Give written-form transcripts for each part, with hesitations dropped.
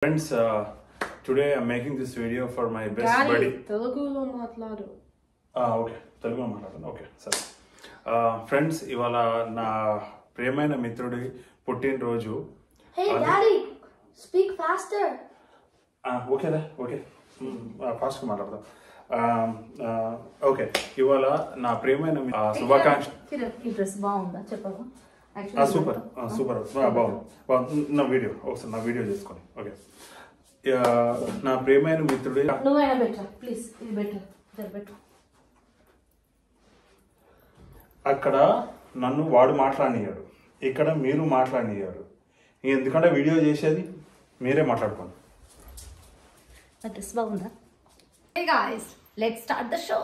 Friends, today I'm making this video for my best buddy. Telugulo మాట్లాడు. Okay, Telugulo మాట్లాడను. Okay, సరే. Friends, ఇవాళ నా ప్రియమైన మిత్రుడి పుట్టినరోజు. Hey Daddy, speak faster. Okay. ఫాస్ట్గా మాట్లాడదాం. ఓకే, ఇవాళ నా ప్రియమైన శుభాకాంక్ష. ఈ డ్రెస్ బాగుందా చెప్పవా? సూపర్ బాగుంది. నా వీడియో చేసుకోండి. ఓకే, నా ప్రియమైన మిత్రుడు. నువ్వైనా బెటర్ ప్లీజ్, ఇది బెటర్. అక్కడ నన్ను వాడు మాట్లాడినాడు, ఇక్కడ మీరు మాట్లాడినారు. ఎందుకంటే వీడియో చేసేది మీరే మాట్లాడుకోండి. నా డ్రెస్ బాగుందా? Hey guys, let's start the show.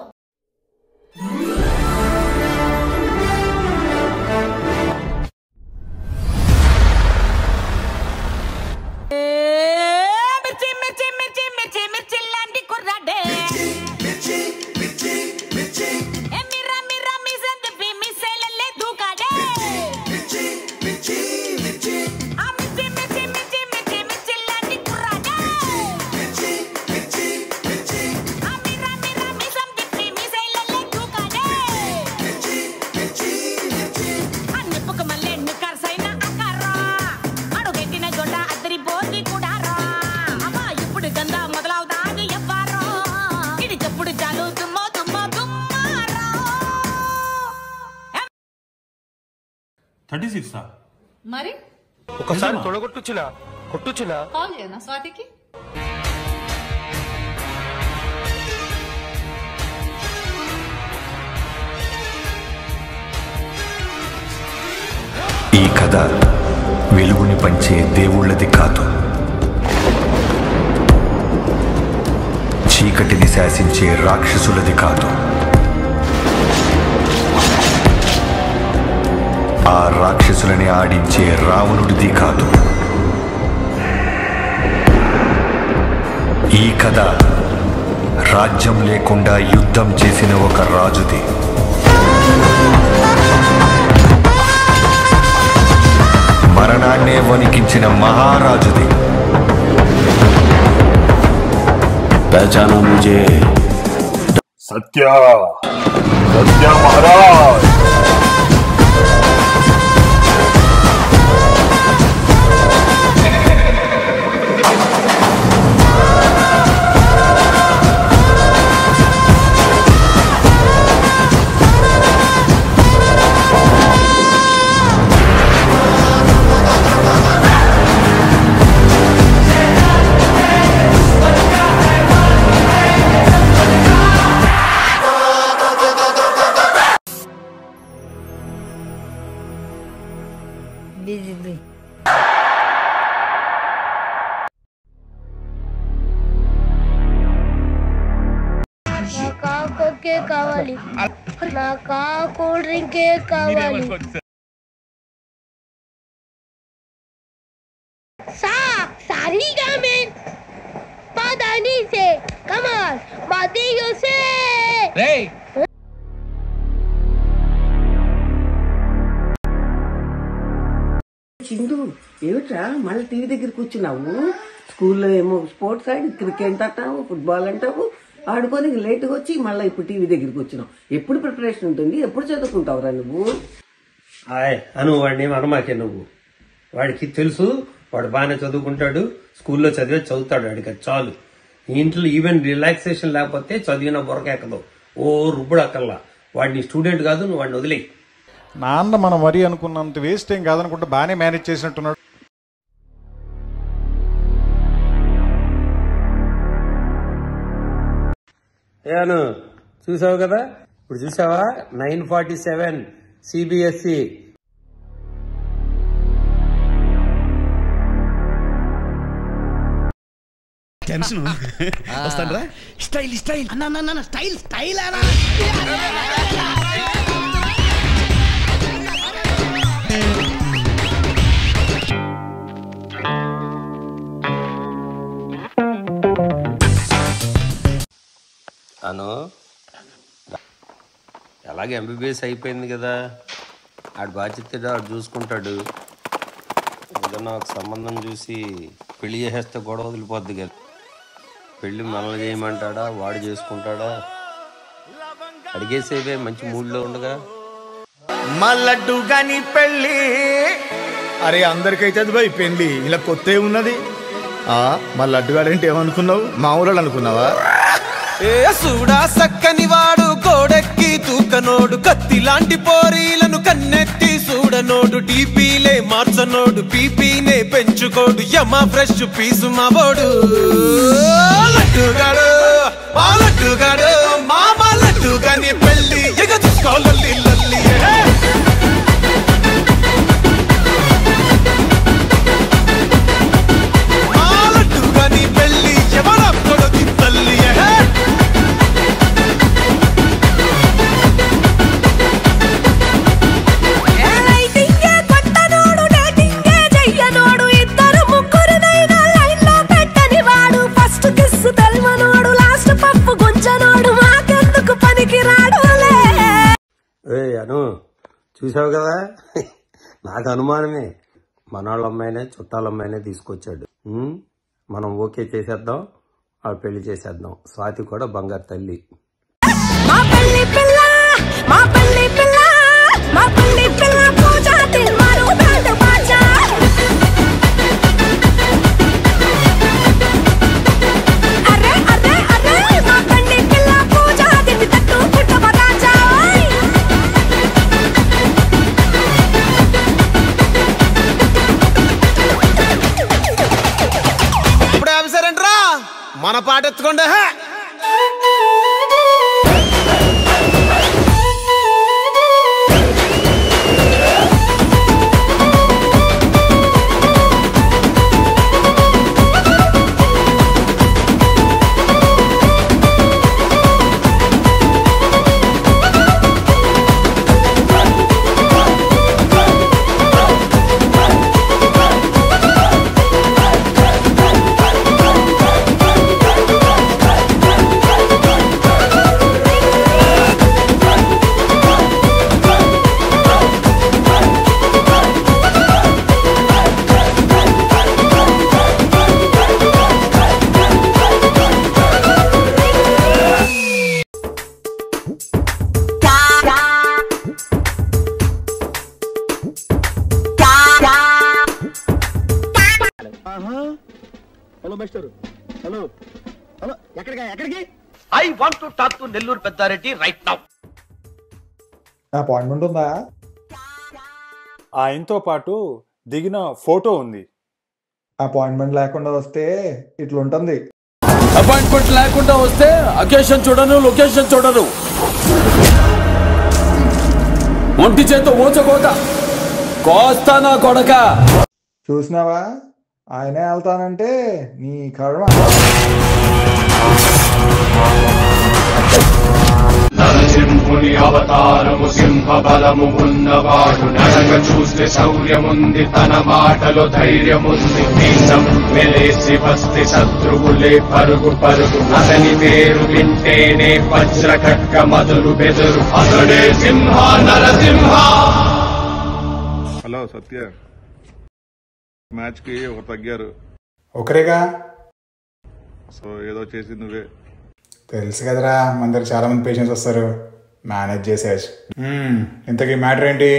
మరి ఒకసారి తొడగొట్టుచులా కాల్ చేయనా స్వాతికి? ఈ కథ వెలుగుని పంచే దేవుళ్ళది కాదు, చీకటిని శాసించే రాక్షసులది కాదు, ఆ రాక్షసులని ఆడించే రావణుడిది కాదు. ఈ కథ రాజ్యం లేకుండా యుద్ధం చేసిన ఒక రాజుది. మరణాన్నే వణికించిన మహారాజుది. పహచానా ముझे సత్య మహారాజ్. కావాలి, నాకు కూల్ డ్రింక్ కావాలి. సారీగా మెన్ పదని సే కమాల్ బాదియో సే రేయ్. చిందు ఏమిట్రా మళ్ళీ టీవీ దగ్గర కూర్చున్నావు? స్కూల్లో ఏమో స్పోర్ట్స్ ఆడి క్రికెట్ అంటావు, ఫుట్బాల్ అంటావు, ఆడుకొని లేటుగా వచ్చి మళ్ళీ ఇప్పుడు టీవీ దగ్గరికి వచ్చినావు. ఎప్పుడు ప్రిపరేషన్ ఉంటుంది? ఎప్పుడు చదువుకుంటావురా నువ్వు? అను వాడిని అనమాకే నువ్వు. వాడికి తెలుసు, వాడు బాగానే చదువుకుంటాడు, స్కూల్లో చదువుతాడు, వాడికి అది చాలు. ఇంట్లో ఈవెన్ రిలాక్సేషన్ లేకపోతే చదివిన బొరకెక్కదు. ఓ రుబ్బుడు అక్కల్లా. వాడిని స్టూడెంట్ కాదు, నువ్వు వాడిని వదిలే. నాన్న మనం మరీ అనుకున్నంత వేస్ట్ ఏం కాదనుకుంటే బాగానే మేనేజ్ చేసినట్టున్నాడు. ఏను చూసావు కదా, ఇప్పుడు చూసావా 947 CBSE. టెన్షన్ వస్తానరా. స్టైల్ అన్న స్టైల్ అన్నా. అను అలాగే ఎంబీబీఎస్ అయిపోయింది కదా, ఆడు బాధ్యత ఆడు చూసుకుంటాడు. ఏదన్నా ఒక సంబంధం చూసి పెళ్లి చేసేస్తే గొడవ వదిలిపోద్ది కదా. పెళ్లి మనల్ని చేయమంటాడా వాడు చేసుకుంటాడా అడిగేసేవే మంచి మూడ్లో ఉండగా. మల్లడ్డు గాని పెళ్ళి అరే అందరికైతే అది భయ్ పెళ్ళి ఇలా కొత్త ఉన్నది. మల్లడ్డు గాడంటే ఏమనుకున్నావు, మా ఊళ్ళో అనుకున్నావా? సూడా సక్కని వాడు గోడెక్కి తూకనోడు కత్తి లాంటి పోరీలను కన్నెత్తి చూడనోడు డీపీలే మార్చనోడు పీపీనే పెంచుకోడు యమా ఫ్రెష్ పీసు మా బోడు లడ్డుగాడు లడ్డుగాడు మామ లడ్డుగాని పెళ్ళి ఎగ చూసుకోవాలి లల్లి లడ్డుగాని పెళ్ళి ఎవరప్పుడు తల్లి అను చూసావు కదా, నాకు అనుమానమే. మనవాళ్ళ అమ్మాయినే చుట్టాల అమ్మాయినే తీసుకొచ్చాడు. మనం ఓకే చేసేద్దాం, వాళ్ళు పెళ్లి చేసేద్దాం. స్వాతి కూడా బంగారు తల్లి. మన పాట ఎత్తుకోండి. హలో మాస్టర్, హలో హలో ఎక్కడికి? I want to talk to Nellore Peddareddy right now. Appointment ఉందా? ఆయనతో పాటు దిగిన ఫోటో ఉంది. అపాయింట్మెంట్ లేకుండా వస్తే ఇట్లుంటుంది. అపాయింట్మెంట్ లేకుండా వస్తే అకేషన్ చూడను, లొకేషన్ చూడను. ఒంటి చేత ఊచకోత కోస్తానా కొడక. చూసినావా, ఆయనే వెళ్తానంటే నీ కర్మ. నరసింహుని అవతారము సింహ బలము ఉన్నవాడు నడక చూస్తే శౌర్యముంది తన మాటలో ధైర్యముంది మీసం మెలేసి వస్తే శత్రువులే పరుగు పరుగు అతని పేరు వింటేనే వజ్ర ఖడ్గ మొదలు బెదురు అతడే సింహ నరసింహ. హలో సత్య, మ్యాచ్ కి ఒక తగ్గారు. ఒకరేగా, సో ఏదో చేసి నువ్వే. తెలుసు కదరా, మన దగ్గర చాలా మంది పేషెంట్స్ వస్తారు, మేనేజ్ చేసేయచ్చు. ఇంతకీ మ్యాటర్ ఏంటి?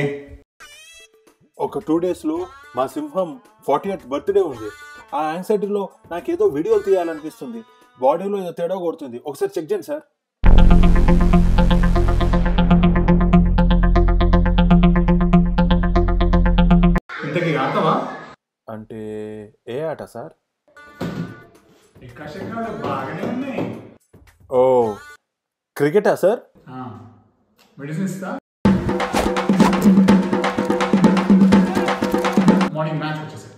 ఒక 2 days లో మా సింహం 40th బర్త్డే ఉంది. ఆ యాంగ్జైటీలో నాకేదో వీడియోలు తీయాలనిపిస్తుంది. బాడీలో ఏదో తేడా కొడుతుంది. ఒకసారి చెక్ చేయండి సార్. ఇంతకీ ఆటవా? అంటే ఏ ఆట సార్? బాగానే ఉన్నాయి. ఓ క్రికెటా సార్? మెడిసిన్ ఇస్తా. మార్నింగ్ మ్యాచ్ వచ్చేసి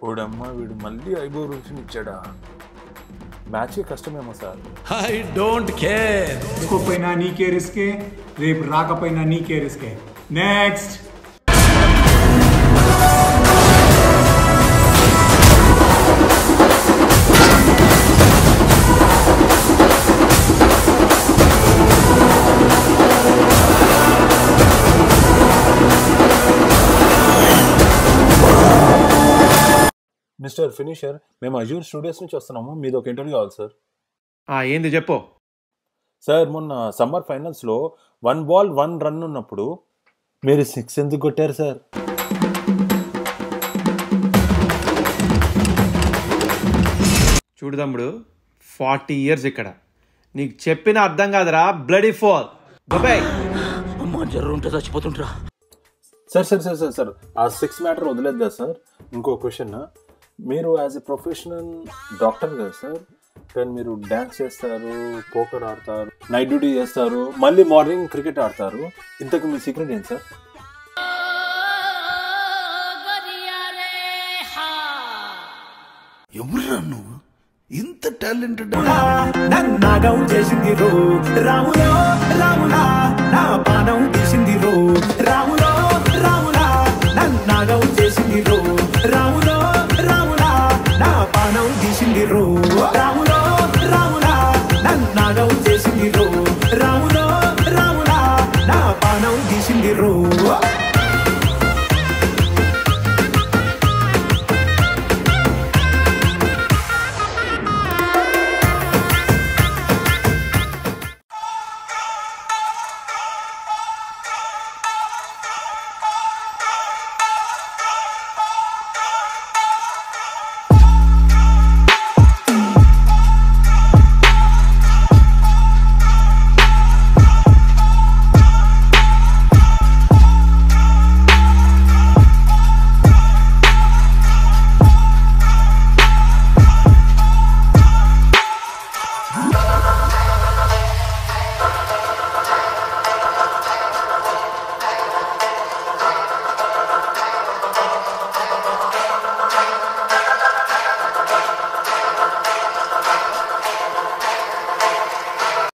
ఓడమ్మ, వీడు మళ్ళీ ఐబో రూల్స్ ఇచ్చాడా? మ్యాచ్ కష్టమేమో సార్. I don't care. తీసుకోపోయినా నీకే రిస్కే, రేపు రాకపోయినా నీకే రిస్కే. నెక్స్ట్. మిస్టర్ ఫినిషర్, మేము అజూర్ స్టూడియోస్ నుంచి వస్తున్నాము. మీది ఒక ఇంటర్వ్యూ కావాలి సార్. ఏంది చెప్పు సార్. మొన్న సమ్మర్ ఫైనల్స్లో 1 బాల్ 1 రన్ ఉన్నప్పుడు మీరు 6 ఎందుకు కొట్టారు సార్? చూడు తమ్ముడు, 40 years ఇక్కడ నీకు చెప్పిన అర్థం కాదురా. బ్లడీ ఫాల్ జర్రు ఉంటే చచ్చిపోతుంటరా. Sir sir sir sir sir ఆ 6 మ్యాటర్ వదిలేద్దా సార్? ఇంకో క్వశ్చన్. మీరు యాజ్ ఎ ప్రొఫెషనల్ డాక్టర్ కదా సార్, కానీ మీరు డ్యాన్స్ చేస్తారు, పోకర్ ఆడతారు, నైట్ డ్యూటీ చేస్తారు, మళ్ళీ మార్నింగ్ క్రికెట్ ఆడతారు. ఇంతకు మీ సీక్రెట్ ఏంటి సార్? ఎవరురా నువ్వు ఇంత టాలెంటెడ్? నన్నాగం చేసింది రో రాములో రాములా, నా పానం తీసింది రో రాములో రాములా, నన్నాగం చేసింది రో రాములో రాములా, నా పానం తీసింది రో రాములో రాములా, నన్నాగం చేసింది రో రాములో రాములా, నా పానం తీసింది రో.